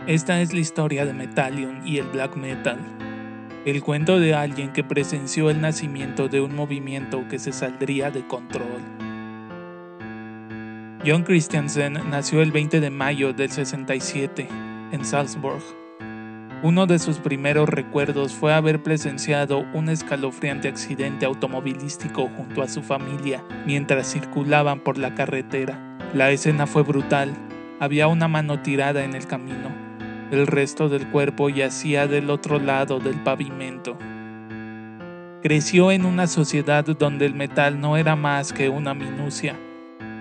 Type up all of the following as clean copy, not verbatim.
Esta es la historia de Metallion y el black metal, el cuento de alguien que presenció el nacimiento de un movimiento que se saldría de control. John Christiansen nació el 20 de mayo del 67 en Salzburg. Uno de sus primeros recuerdos fue haber presenciado un escalofriante accidente automovilístico junto a su familia mientras circulaban por la carretera. La escena fue brutal. Había una mano tirada en el camino. El resto del cuerpo yacía del otro lado del pavimento. Creció en una sociedad donde el metal no era más que una minucia.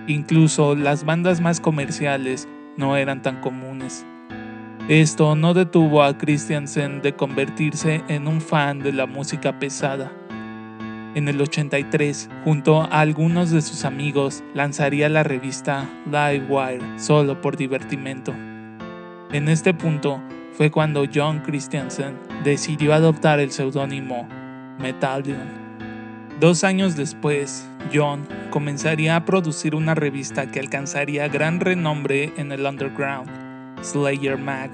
Incluso las bandas más comerciales no eran tan comunes. Esto no detuvo a Christiansen de convertirse en un fan de la música pesada. En el 83, junto a algunos de sus amigos, lanzaría la revista Livewire solo por divertimento. En este punto fue cuando John Christiansen decidió adoptar el seudónimo Metallion. 2 años después, John comenzaría a producir una revista que alcanzaría gran renombre en el underground, Slayer Mag.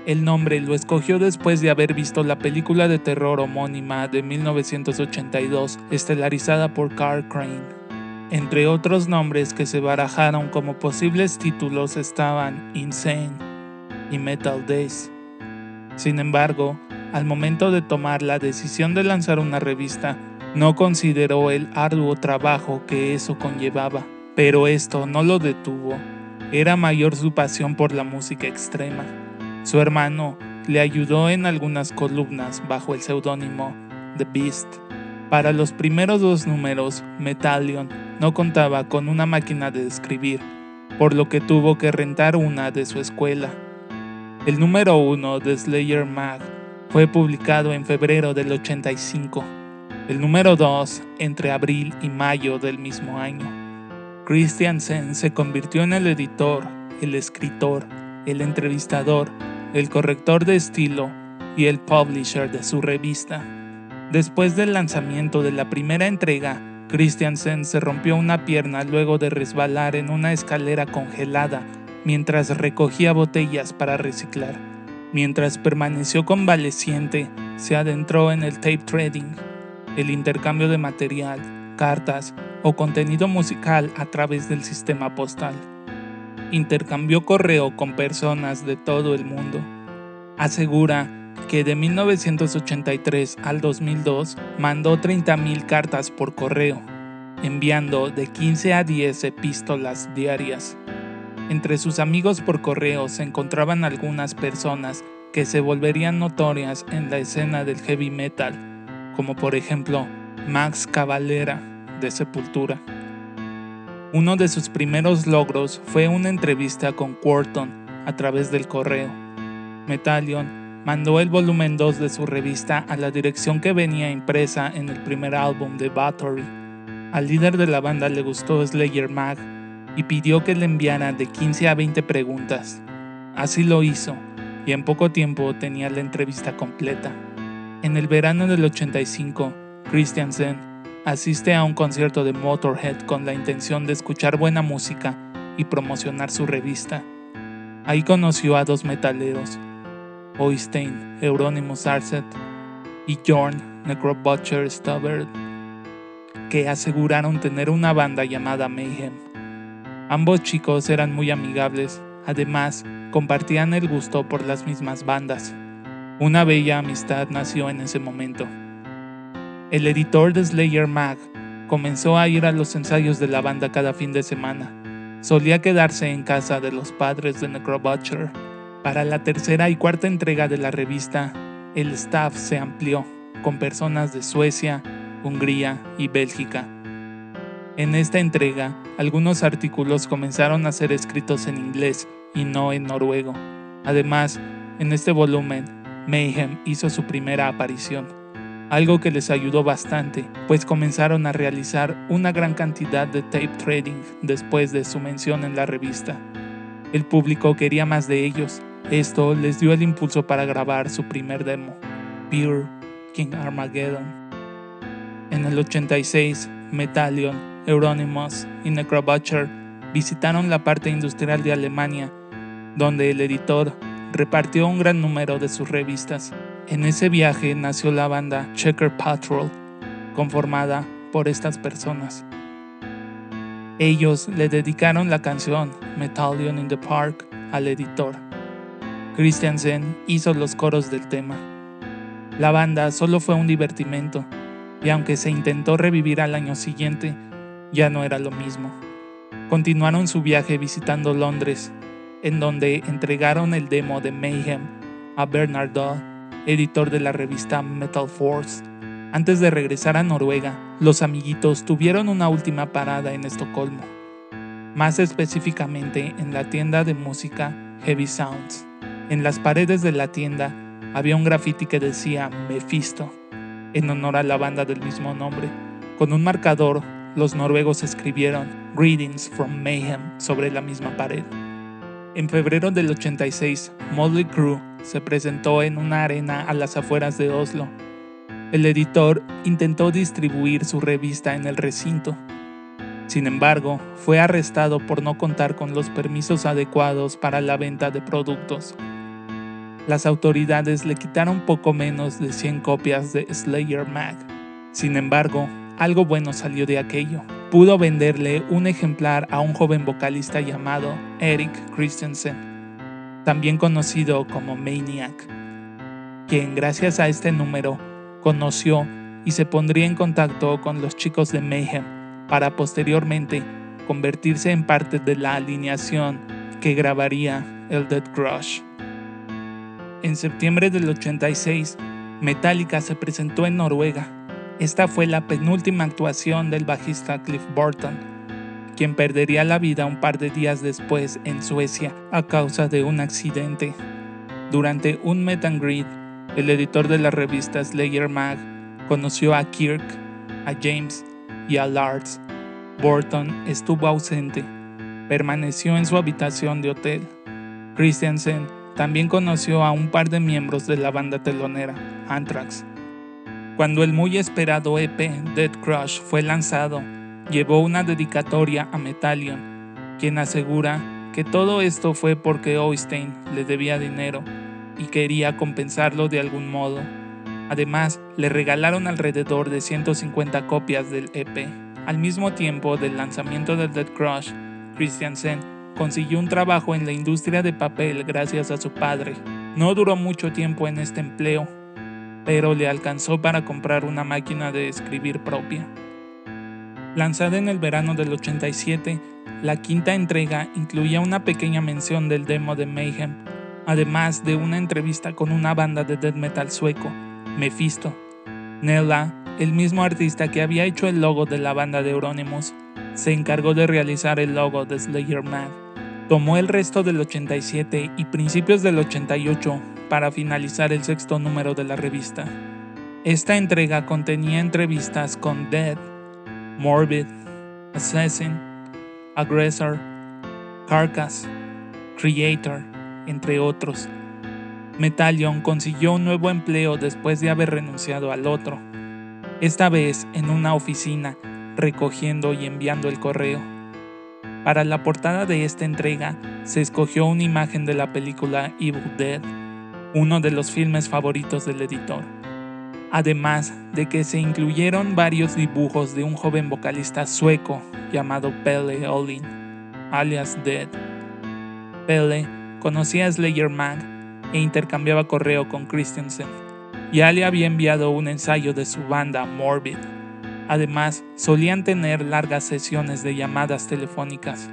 El nombre lo escogió después de haber visto la película de terror homónima de 1982, estelarizada por Carl Crane. Entre otros nombres que se barajaron como posibles títulos estaban Insane y Metal Days. Sin embargo, al momento de tomar la decisión de lanzar una revista, no consideró el arduo trabajo que eso conllevaba, pero esto no lo detuvo. Era mayor su pasión por la música extrema. Su hermano le ayudó en algunas columnas bajo el seudónimo The Beast. Para los primeros 2 números, Metallion no contaba con una máquina de escribir, por lo que tuvo que rentar una de su escuela. El número 1 de Slayer Mag fue publicado en febrero del 85. El número 2 entre abril y mayo del mismo año. Christiansen se convirtió en el editor, el escritor, el entrevistador, el corrector de estilo y el publisher de su revista. Después del lanzamiento de la primera entrega, Christiansen se rompió una pierna luego de resbalar en una escalera congelada mientras recogía botellas para reciclar. Mientras permaneció convaleciente, se adentró en el tape trading, el intercambio de material, cartas o contenido musical a través del sistema postal. Intercambió correo con personas de todo el mundo. Asegura que de 1983 al 2002 mandó 30,000 cartas por correo, enviando de 15 a 10 epístolas diarias. Entre sus amigos por correo se encontraban algunas personas que se volverían notorias en la escena del heavy metal, como por ejemplo Max Cavalera de Sepultura. Uno de sus primeros logros fue una entrevista con Quorthon a través del correo. Metallion mandó el volumen 2 de su revista a la dirección que venía impresa en el primer álbum de Bathory. Al líder de la banda le gustó Slayer Mag y pidió que le enviara de 15 a 20 preguntas. Así lo hizo, y en poco tiempo tenía la entrevista completa. En el verano del 85, Christiansen asiste a un concierto de Motorhead con la intención de escuchar buena música y promocionar su revista. Ahí conoció a 2 metaleros, Oystein Euronymous Arset y Jorn Necrobutcher Stubbard, que aseguraron tener una banda llamada Mayhem. Ambos chicos eran muy amigables, además compartían el gusto por las mismas bandas. Una bella amistad nació en ese momento. El editor de Slayer Mag comenzó a ir a los ensayos de la banda cada fin de semana. Solía quedarse en casa de los padres de Necrobutcher. Para la tercera y cuarta entrega de la revista, el staff se amplió, con personas de Suecia, Hungría y Bélgica. En esta entrega, algunos artículos comenzaron a ser escritos en inglés y no en noruego. Además, en este volumen, Mayhem hizo su primera aparición, algo que les ayudó bastante, pues comenzaron a realizar una gran cantidad de tape trading después de su mención en la revista. El público quería más de ellos. Esto les dio el impulso para grabar su primer demo, Pure King Armageddon. En el 86, Metallion, Euronymous y Necrobutcher visitaron la parte industrial de Alemania, donde el editor repartió un gran número de sus revistas. En ese viaje nació la banda Checker Patrol, conformada por estas personas. Ellos le dedicaron la canción Metallion in the Park al editor. Christiansen hizo los coros del tema. La banda solo fue un divertimento, y aunque se intentó revivir al año siguiente, ya no era lo mismo. Continuaron su viaje visitando Londres, en donde entregaron el demo de Mayhem a Bernard Dahl, editor de la revista Metal Force. Antes de regresar a Noruega, los amiguitos tuvieron una última parada en Estocolmo, más específicamente en la tienda de música Heavy Sounds. En las paredes de la tienda había un grafiti que decía Mephisto, en honor a la banda del mismo nombre. Con un marcador, los noruegos escribieron Greetings from Mayhem sobre la misma pared. En febrero del 86, Motley Crue se presentó en una arena a las afueras de Oslo. El editor intentó distribuir su revista en el recinto. Sin embargo, fue arrestado por no contar con los permisos adecuados para la venta de productos. Las autoridades le quitaron poco menos de 100 copias de Slayer Mag. Sin embargo, algo bueno salió de aquello. Pudo venderle un ejemplar a un joven vocalista llamado Erik Christensen, también conocido como Maniac, quien gracias a este número conoció y se pondría en contacto con los chicos de Mayhem para posteriormente convertirse en parte de la alineación que grabaría el Dead Crush. En septiembre del 86, Metallica se presentó en Noruega. Esta fue la penúltima actuación del bajista Cliff Burton, quien perdería la vida un par de días después en Suecia a causa de un accidente. Durante un meet and greet, el editor de la revista Slayer Mag conoció a Kirk, a James y a Lars. Burton estuvo ausente, permaneció en su habitación de hotel. Christiansen también conoció a un par de miembros de la banda telonera, Anthrax. Cuando el muy esperado EP Dead Crush fue lanzado, llevó una dedicatoria a Metallion, quien asegura que todo esto fue porque Oystein le debía dinero y quería compensarlo de algún modo. Además, le regalaron alrededor de 150 copias del EP. Al mismo tiempo del lanzamiento del Dead Crush, Christiansen consiguió un trabajo en la industria de papel gracias a su padre. No duró mucho tiempo en este empleo, pero le alcanzó para comprar una máquina de escribir propia. Lanzada en el verano del 87, la quinta entrega incluía una pequeña mención del demo de Mayhem, además de una entrevista con una banda de death metal sueco, Mephisto. Nella, el mismo artista que había hecho el logo de la banda de Euronymous, se encargó de realizar el logo de Slayer Mag. Tomó el resto del 87 y principios del 88 para finalizar el sexto número de la revista. Esta entrega contenía entrevistas con Dead, Morbid, Assassin, Aggressor, Carcass, Creator, entre otros. Metallion consiguió un nuevo empleo después de haber renunciado al otro, esta vez en una oficina, recogiendo y enviando el correo. Para la portada de esta entrega se escogió una imagen de la película Evil Dead, uno de los filmes favoritos del editor, además de que se incluyeron varios dibujos de un joven vocalista sueco llamado Pelle Olin, alias Dead. Pelle conocía a Slayer Mag e intercambiaba correo con Christensen. Ya le había enviado un ensayo de su banda Morbid. Además, solían tener largas sesiones de llamadas telefónicas.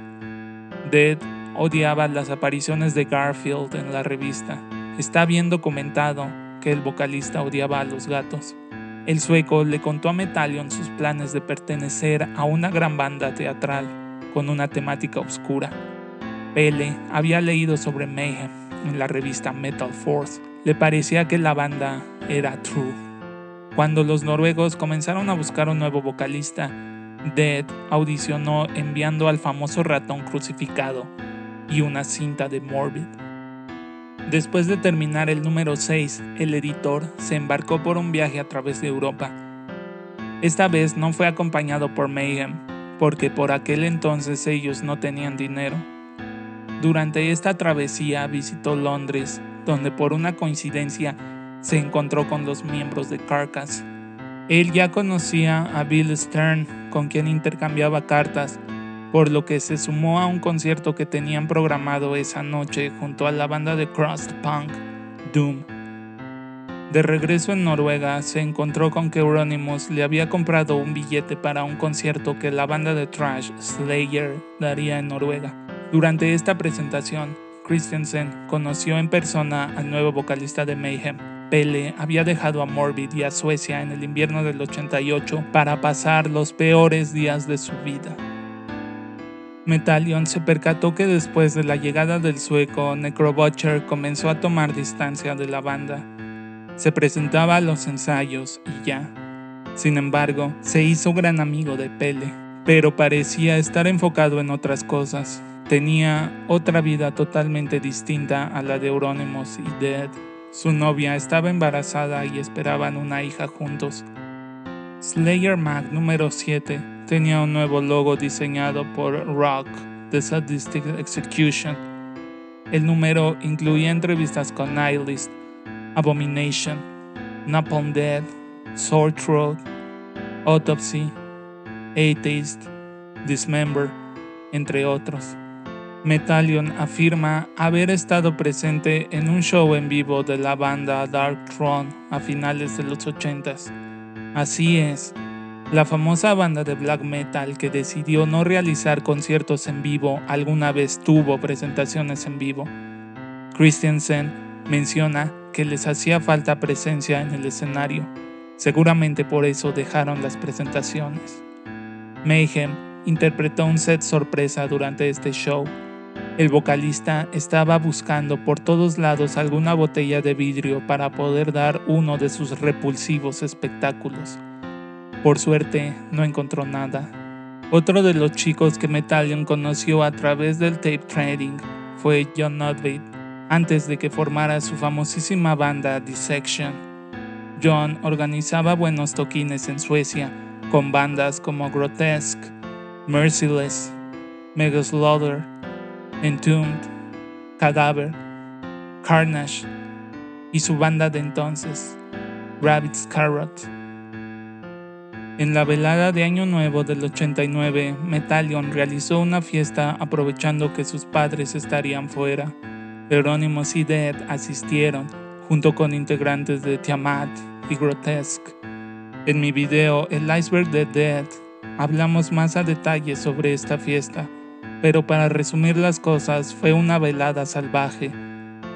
Dead odiaba las apariciones de Garfield en la revista. Está bien documentado que el vocalista odiaba a los gatos. El sueco le contó a Metallion sus planes de pertenecer a una gran banda teatral con una temática oscura. Pelle había leído sobre Mayhem en la revista Metal Force. Le parecía que la banda era true. Cuando los noruegos comenzaron a buscar un nuevo vocalista, Dead audicionó enviando al famoso ratón crucificado y una cinta de Morbid. Después de terminar el número 6, el editor se embarcó por un viaje a través de Europa. Esta vez no fue acompañado por Mayhem, porque por aquel entonces ellos no tenían dinero. Durante esta travesía visitó Londres, donde por una coincidencia se encontró con los miembros de Carcass. Él ya conocía a Bill Stern, con quien intercambiaba cartas, por lo que se sumó a un concierto que tenían programado esa noche junto a la banda de crust punk Doom. De regreso en Noruega, se encontró con que Euronymous le había comprado un billete para un concierto que la banda de thrash Slayer daría en Noruega. Durante esta presentación, Christensen conoció en persona al nuevo vocalista de Mayhem. Pelle había dejado a Morbid y a Suecia en el invierno del 88 para pasar los peores días de su vida. Metallion se percató que después de la llegada del sueco, Necrobutcher comenzó a tomar distancia de la banda. Se presentaba a los ensayos y ya. Sin embargo, se hizo gran amigo de Pelle, pero parecía estar enfocado en otras cosas. Tenía otra vida totalmente distinta a la de Euronymous y Dead. Su novia estaba embarazada y esperaban una hija juntos. Slayer Mag número 7 tenía un nuevo logo diseñado por Rock, The Sadistic Execution. El número incluía entrevistas con Nihilist, Abomination, Napalm Death, Sore Throat, Autopsy, Atheist, Dismember, entre otros. Metallion afirma haber estado presente en un show en vivo de la banda Dark Throne a finales de los 80s. Así es, la famosa banda de black metal que decidió no realizar conciertos en vivo alguna vez tuvo presentaciones en vivo. Christensen menciona que les hacía falta presencia en el escenario. Seguramente por eso dejaron las presentaciones. Mayhem interpretó un set sorpresa durante este show. El vocalista estaba buscando por todos lados alguna botella de vidrio para poder dar uno de sus repulsivos espectáculos. Por suerte, no encontró nada. Otro de los chicos que Metallion conoció a través del tape trading fue John Notveit, antes de que formara su famosísima banda Dissection. John organizaba buenos toquines en Suecia con bandas como Grotesque, Merciless, Megaslaughter, Entombed, Cadaver, Carnage y su banda de entonces, Rabbit's Carrot. En la velada de Año Nuevo del 89, Metallion realizó una fiesta aprovechando que sus padres estarían fuera. Euronymous y Dead asistieron, junto con integrantes de Tiamat y Grotesque. En mi video El Iceberg de Dead, hablamos más a detalle sobre esta fiesta, pero para resumir las cosas, fue una velada salvaje.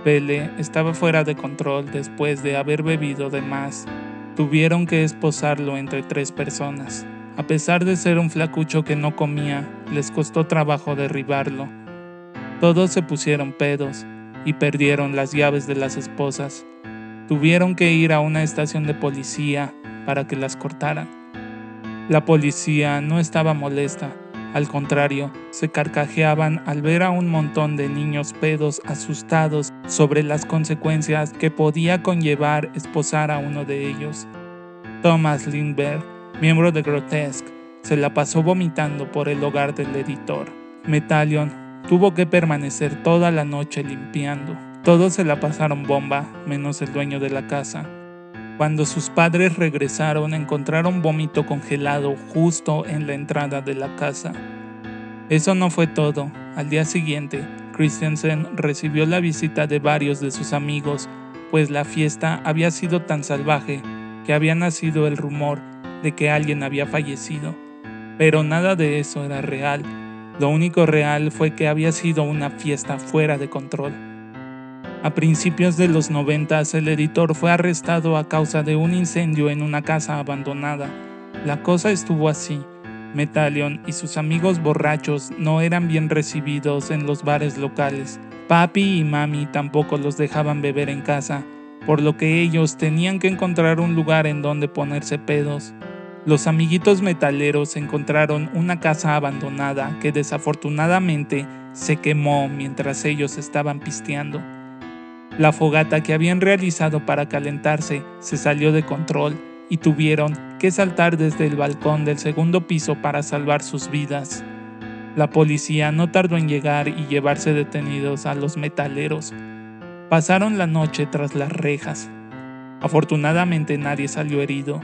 Pelle estaba fuera de control después de haber bebido de más. Tuvieron que esposarlo entre 3 personas. A pesar de ser un flacucho que no comía, les costó trabajo derribarlo. Todos se pusieron pedos y perdieron las llaves de las esposas. Tuvieron que ir a una estación de policía para que las cortaran. La policía no estaba molesta. Al contrario, se carcajeaban al ver a un montón de niños pedos asustados sobre las consecuencias que podía conllevar esposar a uno de ellos. Thomas Lindberg, miembro de Grotesque, se la pasó vomitando por el hogar del editor. Metallion tuvo que permanecer toda la noche limpiando. Todos se la pasaron bomba, menos el dueño de la casa. Cuando sus padres regresaron, encontraron vómito congelado justo en la entrada de la casa. Eso no fue todo. Al día siguiente, Christensen recibió la visita de varios de sus amigos, pues la fiesta había sido tan salvaje que había nacido el rumor de que alguien había fallecido. Pero nada de eso era real. Lo único real fue que había sido una fiesta fuera de control. A principios de los 90, el editor fue arrestado a causa de un incendio en una casa abandonada. La cosa estuvo así. Metallion y sus amigos borrachos no eran bien recibidos en los bares locales. Papi y mami tampoco los dejaban beber en casa, por lo que ellos tenían que encontrar un lugar en donde ponerse pedos. Los amiguitos metaleros encontraron una casa abandonada que desafortunadamente se quemó mientras ellos estaban pisteando. La fogata que habían realizado para calentarse se salió de control y tuvieron que saltar desde el balcón del segundo piso para salvar sus vidas. La policía no tardó en llegar y llevarse detenidos a los metaleros. Pasaron la noche tras las rejas. Afortunadamente nadie salió herido.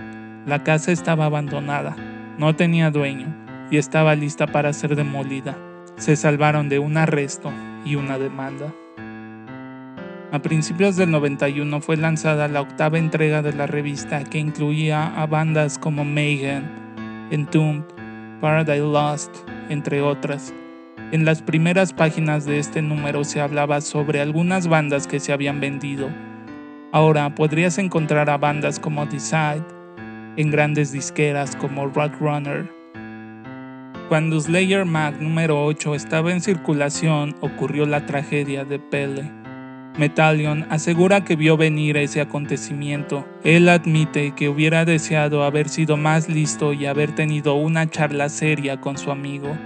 La casa estaba abandonada, no tenía dueño y estaba lista para ser demolida. Se salvaron de un arresto y una demanda. A principios del 91 fue lanzada la 8ª entrega de la revista, que incluía a bandas como Mayhem, Entombed, Paradise Lost, entre otras. En las primeras páginas de este número se hablaba sobre algunas bandas que se habían vendido. Ahora podrías encontrar a bandas como Decide en grandes disqueras como Roadrunner. Cuando Slayer Mag número 8 estaba en circulación, ocurrió la tragedia de Pele. Metallion asegura que vio venir ese acontecimiento. Él admite que hubiera deseado haber sido más listo y haber tenido una charla seria con su amigo.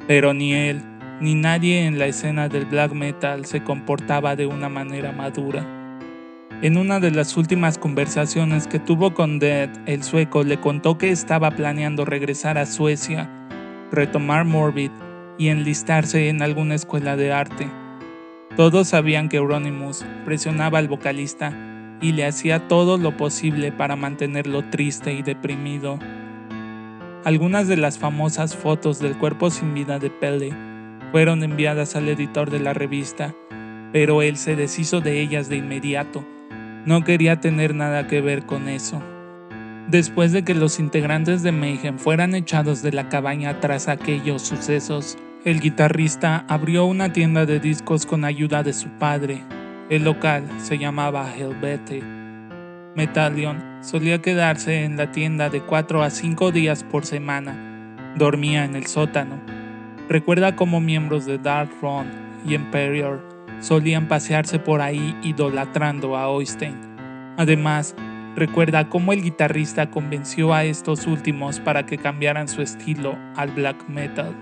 Pero ni él, ni nadie en la escena del black metal se comportaba de una manera madura. En una de las últimas conversaciones que tuvo con Dead, el sueco le contó que estaba planeando regresar a Suecia, retomar Morbid y enlistarse en alguna escuela de arte. Todos sabían que Euronymous presionaba al vocalista y le hacía todo lo posible para mantenerlo triste y deprimido. Algunas de las famosas fotos del cuerpo sin vida de Pele fueron enviadas al editor de la revista, pero él se deshizo de ellas de inmediato. No quería tener nada que ver con eso. Después de que los integrantes de Mayhem fueran echados de la cabaña tras aquellos sucesos, el guitarrista abrió una tienda de discos con ayuda de su padre. El local se llamaba Helvete. Metallion solía quedarse en la tienda de 4 a 5 días por semana. Dormía en el sótano. Recuerda cómo miembros de Darkthrone y Emperior solían pasearse por ahí idolatrando a Oystein. Además, recuerda cómo el guitarrista convenció a estos últimos para que cambiaran su estilo al black metal.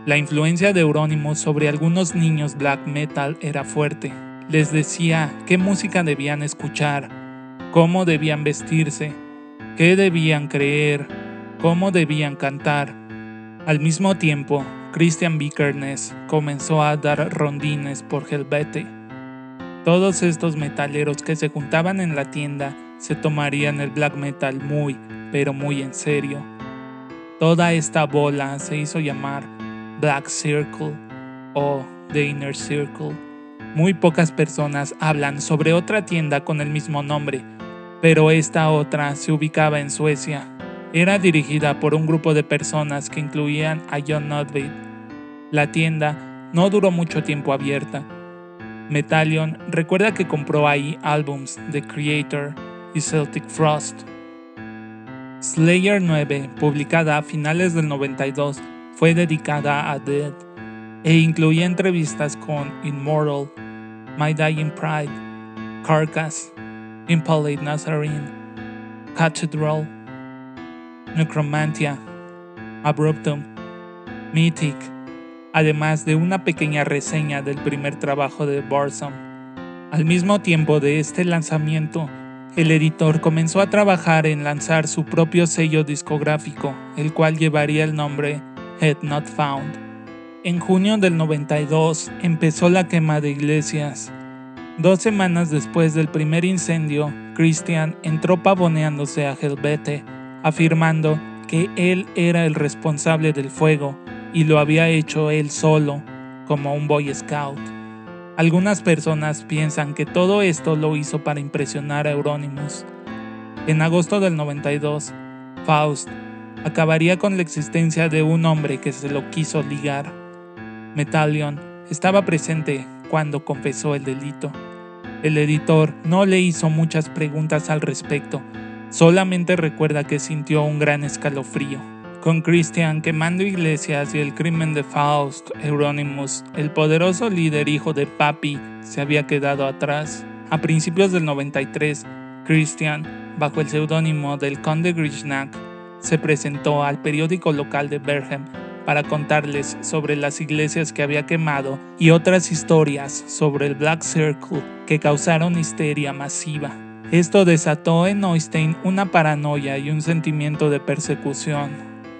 La influencia de Euronymous sobre algunos niños black metal era fuerte. Les decía qué música debían escuchar, cómo debían vestirse, qué debían creer, cómo debían cantar. Al mismo tiempo, Christian Vikernes comenzó a dar rondines por Helvete. Todos estos metaleros que se juntaban en la tienda se tomarían el black metal muy, pero muy en serio. Toda esta bola se hizo llamar Black Circle o The Inner Circle. Muy pocas personas hablan sobre otra tienda con el mismo nombre, pero esta otra se ubicaba en Suecia. Era dirigida por un grupo de personas que incluían a John Nordvik. La tienda no duró mucho tiempo abierta. Metallion recuerda que compró ahí álbums de Creator y Celtic Frost. Slayer 9, publicada a finales del 92, fue dedicada a Dead e incluía entrevistas con Immortal, My Dying Pride, Carcass, Impaled Nazarene, Cathedral, Necromantia, Abruptum, Mythic, además de una pequeña reseña del primer trabajo de Burzum. Al mismo tiempo de este lanzamiento, el editor comenzó a trabajar en lanzar su propio sello discográfico, el cual llevaría el nombre Head Not Found. En junio del 92 empezó la quema de iglesias. 2 semanas después del primer incendio, Christian entró pavoneándose a Helvete, afirmando que él era el responsable del fuego y lo había hecho él solo, como un Boy Scout. Algunas personas piensan que todo esto lo hizo para impresionar a Euronymous. En agosto del 92, Faust acabaría con la existencia de un hombre que se lo quiso ligar. Metallion estaba presente cuando confesó el delito. El editor no le hizo muchas preguntas al respecto, solamente recuerda que sintió un gran escalofrío. Con Christian quemando iglesias y el crimen de Faust, Euronymous, el poderoso líder hijo de Papi, se había quedado atrás. A principios del 93, Christian, bajo el seudónimo del Conde Grishnak, se presentó al periódico local de Bergen para contarles sobre las iglesias que había quemado y otras historias sobre el Black Circle que causaron histeria masiva. Esto desató en Oystein una paranoia y un sentimiento de persecución.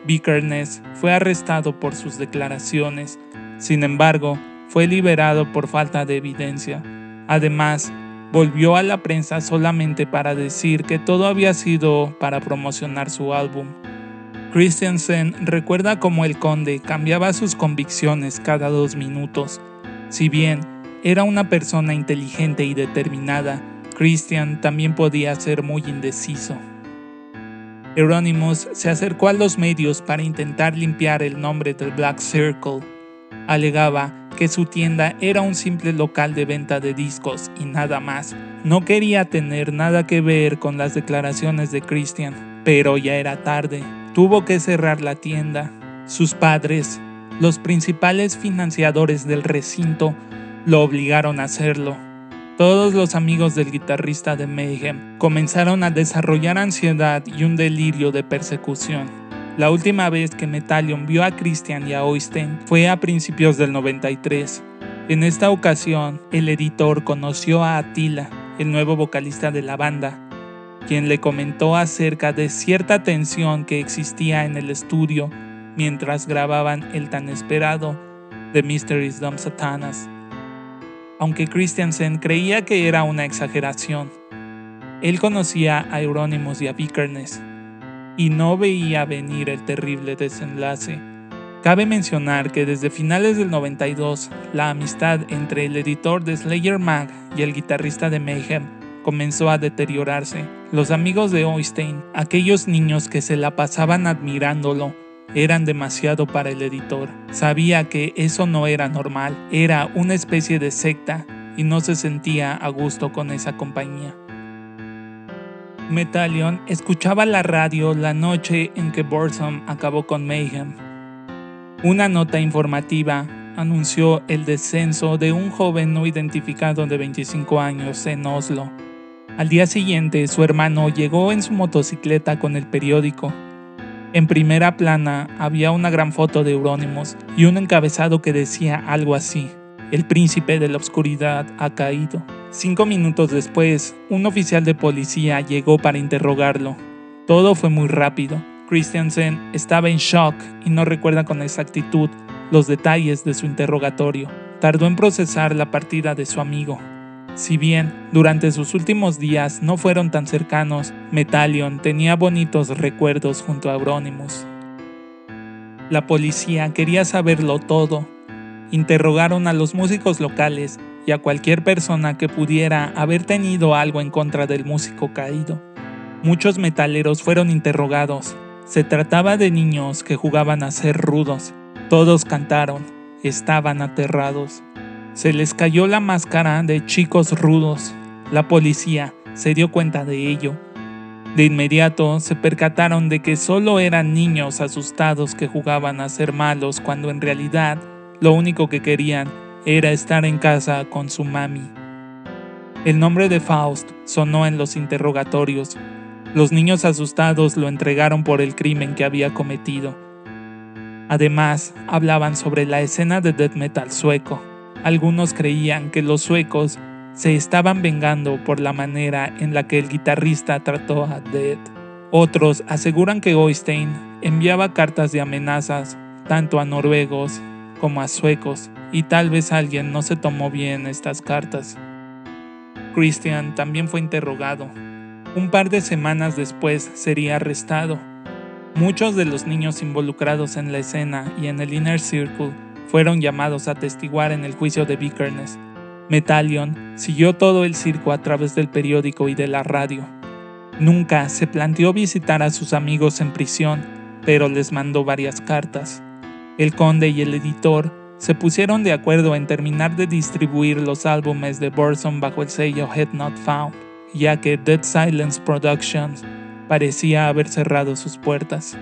Vikernes fue arrestado por sus declaraciones, sin embargo, fue liberado por falta de evidencia. Además, volvió a la prensa solamente para decir que todo había sido para promocionar su álbum. Christiansen recuerda cómo el conde cambiaba sus convicciones cada 2 minutos. Si bien era una persona inteligente y determinada, Christian también podía ser muy indeciso. Euronymous se acercó a los medios para intentar limpiar el nombre del Black Circle. Alegaba que su tienda era un simple local de venta de discos y nada más. No quería tener nada que ver con las declaraciones de Christian, pero ya era tarde. Tuvo que cerrar la tienda. Sus padres, los principales financiadores del recinto, lo obligaron a hacerlo. Todos los amigos del guitarrista de Mayhem comenzaron a desarrollar ansiedad y un delirio de persecución. La última vez que Metallion vio a Christian y a Oystein fue a principios del 93. En esta ocasión, el editor conoció a Attila, el nuevo vocalista de la banda, quien le comentó acerca de cierta tensión que existía en el estudio mientras grababan el tan esperado The Mysteries Dom Satanas. Aunque Christiansen creía que era una exageración, él conocía a Euronymous y a Vikernes, y no veía venir el terrible desenlace. Cabe mencionar que desde finales del 92, la amistad entre el editor de Slayer Mag y el guitarrista de Mayhem comenzó a deteriorarse. Los amigos de Oystein, aquellos niños que se la pasaban admirándolo, eran demasiado para el editor. Sabía que eso no era normal, era una especie de secta y no se sentía a gusto con esa compañía. Metallion escuchaba la radio la noche en que Burzum acabó con Mayhem. Una nota informativa anunció el descenso de un joven no identificado de 25 años en Oslo. Al día siguiente, su hermano llegó en su motocicleta con el periódico. En primera plana había una gran foto de Euronymous y un encabezado que decía algo así: "El príncipe de la oscuridad ha caído". 5 minutos después, un oficial de policía llegó para interrogarlo. Todo fue muy rápido. Christiansen estaba en shock y no recuerda con exactitud los detalles de su interrogatorio. Tardó en procesar la partida de su amigo. Si bien durante sus últimos días no fueron tan cercanos, Metallion tenía bonitos recuerdos junto a Euronymous. La policía quería saberlo todo. Interrogaron a los músicos locales y a cualquier persona que pudiera haber tenido algo en contra del músico caído. Muchos metaleros fueron interrogados. Se trataba de niños que jugaban a ser rudos. Todos cantaron, estaban aterrados. Se les cayó la máscara de chicos rudos. La policía se dio cuenta de ello. De inmediato se percataron de que solo eran niños asustados que jugaban a ser malos cuando en realidad lo único que querían era estar en casa con su mami. El nombre de Faust sonó en los interrogatorios. Los niños asustados lo entregaron por el crimen que había cometido. Además, hablaban sobre la escena de death metal sueco. Algunos creían que los suecos se estaban vengando por la manera en la que el guitarrista trató a Death. Otros aseguran que Oystein enviaba cartas de amenazas tanto a noruegos como a suecos, y tal vez alguien no se tomó bien estas cartas. Christian también fue interrogado. Un par de semanas después sería arrestado. Muchos de los niños involucrados en la escena y en el Inner Circle fueron llamados a testiguar en el juicio de Vikernes. Metallion siguió todo el circo a través del periódico y de la radio. Nunca se planteó visitar a sus amigos en prisión, pero les mandó varias cartas. El conde y el editor se pusieron de acuerdo en terminar de distribuir los álbumes de Burzum bajo el sello Head Not Found, ya que Dead Silence Productions parecía haber cerrado sus puertas.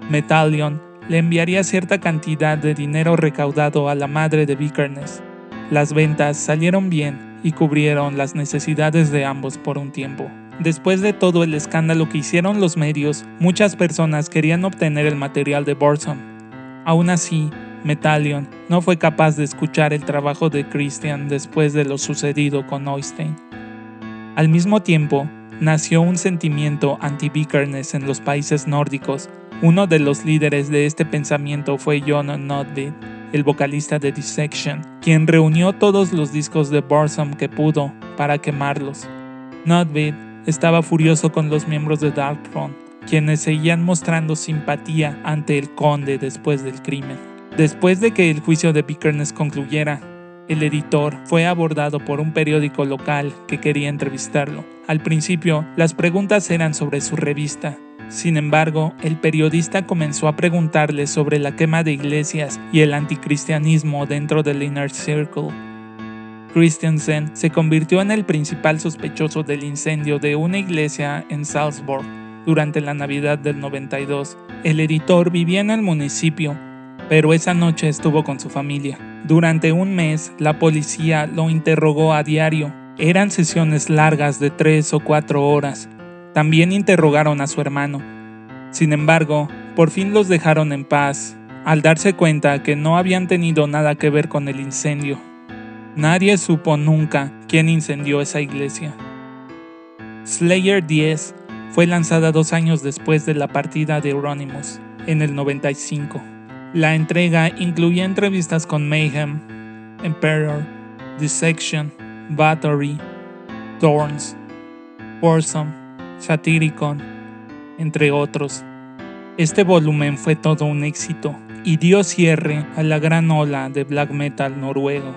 Metallion le enviaría cierta cantidad de dinero recaudado a la madre de Vikernes. Las ventas salieron bien y cubrieron las necesidades de ambos por un tiempo. Después de todo el escándalo que hicieron los medios, muchas personas querían obtener el material de Burzum. Aún así, Metallion no fue capaz de escuchar el trabajo de Christian después de lo sucedido con Oystein. Al mismo tiempo, nació un sentimiento anti-Vikernes en los países nórdicos. Uno de los líderes de este pensamiento fue Jon Nordby, el vocalista de Dissection, quien reunió todos los discos de Burzum que pudo para quemarlos. Nutbeat estaba furioso con los miembros de Darkthrone, quienes seguían mostrando simpatía ante el conde después del crimen. Después de que el juicio de Vikernes concluyera, el editor fue abordado por un periódico local que quería entrevistarlo. Al principio, las preguntas eran sobre su revista. Sin embargo, el periodista comenzó a preguntarle sobre la quema de iglesias y el anticristianismo dentro del Inner Circle. Christensen se convirtió en el principal sospechoso del incendio de una iglesia en Salzburg durante la Navidad del 92. El editor vivía en el municipio, pero esa noche estuvo con su familia. Durante un mes, la policía lo interrogó a diario. Eran sesiones largas de 3 o 4 horas. También interrogaron a su hermano. Sin embargo, por fin los dejaron en paz, al darse cuenta que no habían tenido nada que ver con el incendio. Nadie supo nunca quién incendió esa iglesia. Slayer 10 fue lanzada 2 años después de la partida de Euronymous, en el 95. La entrega incluía entrevistas con Mayhem, Emperor, Dissection, Bathory, Thorns, Burzum, Satyricon, entre otros. Este volumen fue todo un éxito y dio cierre a la gran ola de black metal noruego.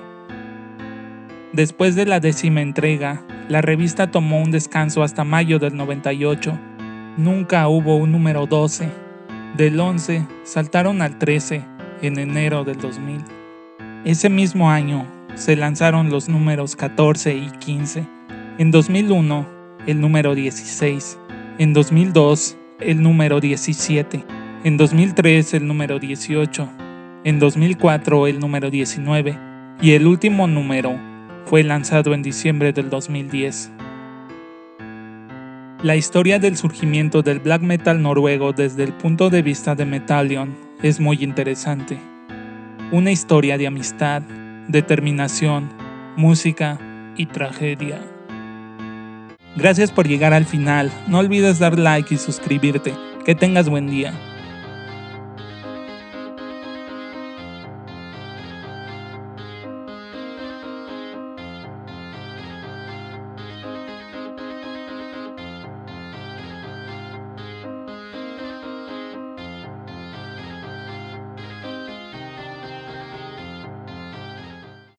Después de la 10ª entrega, la revista tomó un descanso hasta mayo del 98. Nunca hubo un número 12. Del 11 saltaron al 13 en enero del 2000. Ese mismo año se lanzaron los números 14 y 15. En 2001, el número 16. En 2002, el número 17. En 2003, el número 18. En 2004, el número 19. Y el último número fue lanzado en diciembre del 2010. La historia del surgimiento del black metal noruego desde el punto de vista de Metallion es muy interesante. Una historia de amistad, determinación, música y tragedia. Gracias por llegar al final. No olvides dar like y suscribirte. Que tengas buen día.